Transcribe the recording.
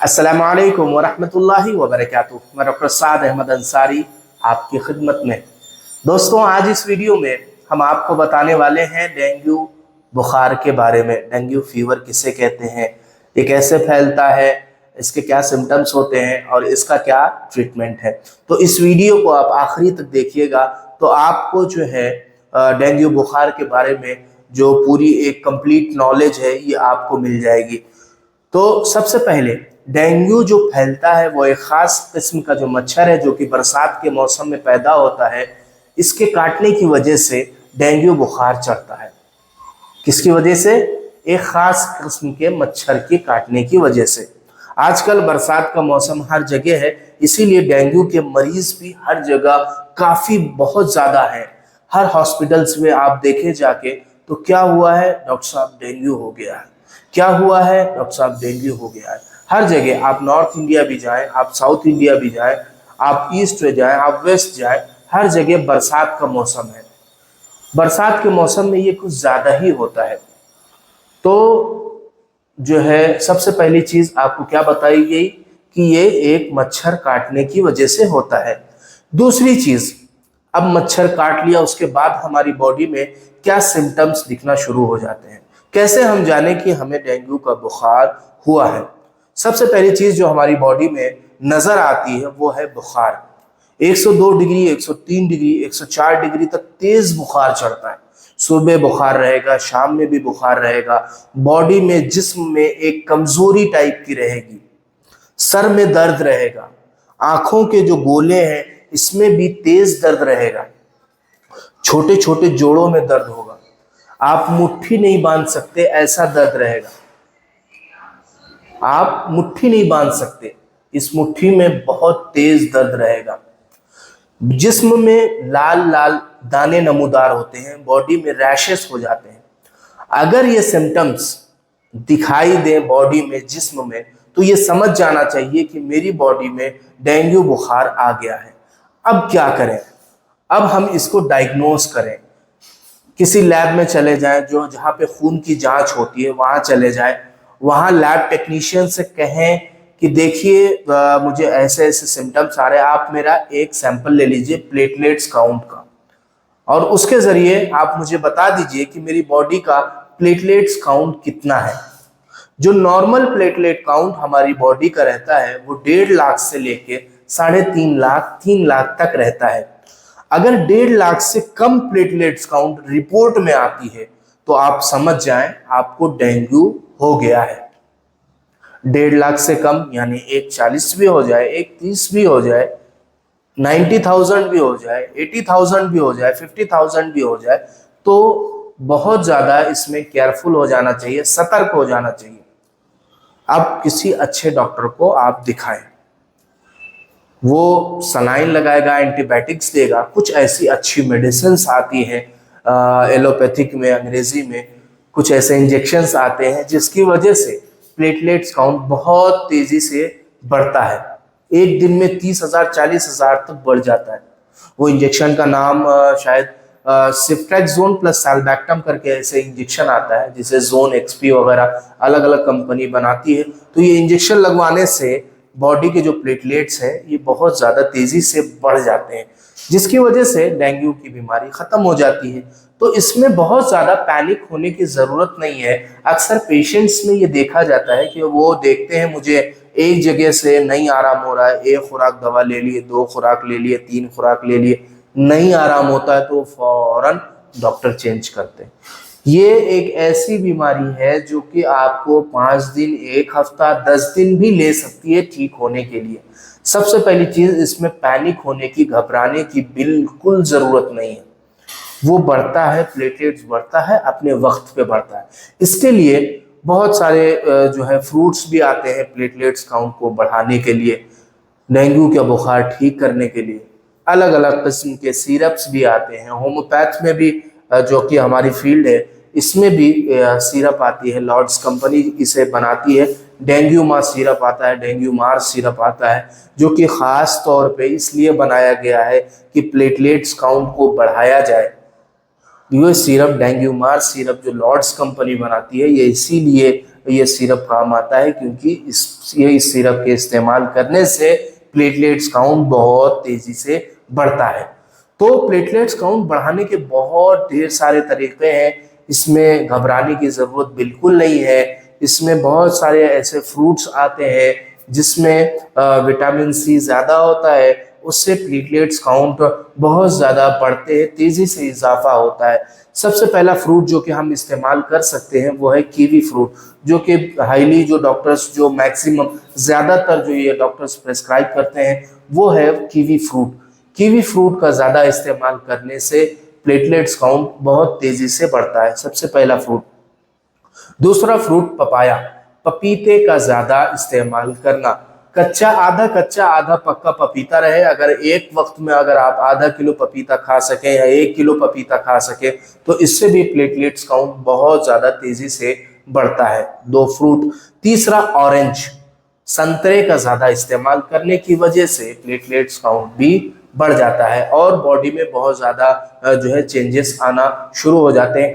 अस्सलामु अलैकुम वरहमतुल्लाहि वबरकातुहू। मैं डॉक्टर साद अहमद अंसारी आपकी खिदमत में। दोस्तों, आज इस वीडियो में हम आपको बताने वाले हैं डेंगू बुखार के बारे में। डेंगू फीवर किसे कहते हैं, ये कैसे फैलता है, इसके क्या सिम्टम्स होते हैं और इसका क्या ट्रीटमेंट है। तो इस वीडियो को आप आखिरी तक देखिएगा तो आपको जो है डेंगू बुखार के बारे में जो पूरी एक कंप्लीट नॉलेज है ये आपको मिल जाएगी। तो सबसे पहले डेंगू जो फैलता है वो एक खास किस्म का जो मच्छर है जो कि बरसात के मौसम में पैदा होता है। इसके काटने की वजह से डेंगू बुखार चढ़ता है। किसकी वजह से? एक खास किस्म के मच्छर के काटने की वजह से। आजकल बरसात का मौसम हर जगह है, इसीलिए डेंगू के मरीज भी हर जगह काफी बहुत ज्यादा है। हर हॉस्पिटल्स में आप देखे जाके तो क्या हुआ है, डॉक्टर साहब डेंगू हो गया है, क्या हुआ है डॉक्टर साहब डेंगू हो गया है। हर जगह आप नॉर्थ इंडिया भी जाएं, आप साउथ इंडिया भी जाएं, आप ईस्ट में जाएं, आप वेस्ट जाएं, हर जगह बरसात का मौसम है। बरसात के मौसम में ये कुछ ज्यादा ही होता है। तो जो है सबसे पहली चीज आपको क्या बताई गई कि ये एक मच्छर काटने की वजह से होता है। दूसरी चीज, अब मच्छर काट लिया उसके बाद हमारी बॉडी में क्या सिम्टम्स दिखना शुरू हो जाते हैं, कैसे हम जाने कि हमें डेंगू का बुखार हुआ है। सबसे पहली चीज जो हमारी बॉडी में नजर आती है वो है बुखार। 102 डिग्री, 103 डिग्री, 104 डिग्री तक तेज बुखार चढ़ता है। सुबह बुखार रहेगा, शाम में भी बुखार रहेगा। बॉडी में, जिस्म में एक कमजोरी टाइप की रहेगी, सर में दर्द रहेगा, आंखों के जो गोले हैं इसमें भी तेज दर्द रहेगा, छोटे छोटे जोड़ों में दर्द होगा, आप मुट्ठी नहीं बांध सकते ऐसा दर्द रहेगा। आप मुट्ठी नहीं बांध सकते, इस मुट्ठी में बहुत तेज दर्द रहेगा। जिस्म में लाल लाल दाने नमूदार होते हैं, बॉडी में रैशेस हो जाते हैं। अगर ये सिम्टम्स दिखाई दें बॉडी में, जिस्म में, तो ये समझ जाना चाहिए कि मेरी बॉडी में डेंगू बुखार आ गया है। अब क्या करें? अब हम इसको डायग्नोज करें। किसी लैब में चले जाएं, जो जहाँ पे खून की जांच होती है वहां चले जाएं, वहां लैब टेक्नीशियन से कहें कि देखिए मुझे ऐसे ऐसे सिम्टम्स आ रहे हैं, आप मेरा एक सैंपल ले लीजिए प्लेटलेट्स काउंट का, और उसके जरिए आप मुझे बता दीजिए कि मेरी बॉडी का प्लेटलेट्स काउंट कितना है। जो नॉर्मल प्लेटलेट काउंट हमारी बॉडी का रहता है वो 1.5 लाख से लेके 3.5 लाख, 3 लाख तक रहता है। अगर 1.5 लाख से कम प्लेटलेट्स काउंट रिपोर्ट में आती है तो आप समझ जाएं आपको डेंगू हो गया है। 1.5 लाख से कम यानी 140 भी हो जाए, 130 भी हो जाए, 90,000 भी हो जाए, 80,000 भी हो जाए, 50,000 भी हो जाए, तो बहुत ज्यादा इसमें केयरफुल हो जाना चाहिए, सतर्क हो जाना चाहिए। अब किसी अच्छे डॉक्टर को आप दिखाएं, वो सलाइन लगाएगा, एंटीबायोटिक्स देगा। कुछ ऐसी अच्छी मेडिसिन आती हैं एलोपैथिक में, अंग्रेजी में कुछ ऐसे इंजेक्शंस आते हैं जिसकी वजह से प्लेटलेट्स काउंट बहुत तेजी से बढ़ता है। एक दिन में 30,000 40,000 तक बढ़ जाता है। वो इंजेक्शन का नाम शायद सिफ्ट्रैक्सोन प्लस सैलबैक्टम करके ऐसे इंजेक्शन आता है, जिसे जोन एक्सपी वगैरह अलग अलग कंपनी बनाती है। तो ये इंजेक्शन लगवाने से बॉडी के जो प्लेटलेट्स हैं ये बहुत ज़्यादा तेज़ी से बढ़ जाते हैं, जिसकी वजह से डेंगू की बीमारी ख़त्म हो जाती है। तो इसमें बहुत ज़्यादा पैनिक होने की ज़रूरत नहीं है। अक्सर पेशेंट्स में ये देखा जाता है कि वो देखते हैं मुझे एक जगह से नहीं आराम हो रहा है, 1 खुराक दवा ले लिए, 2 खुराक ले लिए, 3 खुराक ले लिए, नहीं आराम होता है तो फौरन डॉक्टर चेंज करते हैं। ये एक ऐसी बीमारी है जो कि आपको 5 दिन, 1 हफ्ता, 10 दिन भी ले सकती है ठीक होने के लिए। सबसे पहली चीज, इसमें पैनिक होने की, घबराने की बिल्कुल जरूरत नहीं है। वो बढ़ता है, प्लेटलेट्स बढ़ता है, अपने वक्त पे बढ़ता है। इसके लिए बहुत सारे जो है फ्रूट्स भी आते हैं प्लेटलेट्स काउंट को बढ़ाने के लिए, डेंगू का बुखार ठीक करने के लिए। अलग अलग किस्म के सिरप्स भी आते हैं। होम्योपैथ में भी जो कि हमारी फील्ड है, इसमें भी सिरप आती है, लॉर्ड्स कंपनी इसे बनाती है। डेंगू मार सिरप आता है, डेंगू मार सिरप आता है, जो कि खास तौर पे इसलिए बनाया गया है कि प्लेटलेट्स काउंट को बढ़ाया जाए। ये सिरप, डेंगू मार सिरप जो लॉर्ड्स कंपनी बनाती है, ये इसीलिए ये सिरप काम आता है, क्योंकि इस सिरप के इस्तेमाल करने से प्लेटलेट्स काउंट बहुत तेजी से बढ़ता है। तो प्लेटलेट्स काउंट बढ़ाने के बहुत ढेर सारे तरीके हैं, इसमें घबराने की ज़रूरत बिल्कुल नहीं है। इसमें बहुत सारे ऐसे फ्रूट्स आते हैं जिसमें विटामिन सी ज़्यादा होता है, उससे प्लेटलेट्स काउंट बहुत ज़्यादा बढ़ते हैं, तेज़ी से इजाफा होता है। सबसे पहला फ्रूट जो कि हम इस्तेमाल कर सकते हैं वो है कीवी फ्रूट, जो कि हाईली जो डॉक्टर्स जो मैक्सिमम ज़्यादातर जो ये डॉक्टर्स प्रेस्क्राइब करते हैं वो है कीवी फ्रूट। कीवी फ्रूट का ज़्यादा इस्तेमाल करने से प्लेटलेट्स काउंट बहुत तेज़ी से बढ़ता है, सबसे पहला फ्रूट। दूसरा फ्रूट पपाया, पपीते का ज्यादा इस्तेमाल करना। आधा कच्चा आधा पक्का पपीता रहे। अगर एक वक्त में अगर आप आधा किलो पपीता खा सके या 1 किलो पपीता खा सके तो इससे भी प्लेटलेट्स काउंट बहुत ज्यादा तेजी से बढ़ता है। 2 फ्रूट। तीसरा ऑरेंज, संतरे का ज्यादा इस्तेमाल करने की वजह से प्लेटलेट्स काउंट भी बढ़ जाता है और बॉडी में बहुत ज्यादा जो है चेंजेस आना शुरू हो जाते हैं।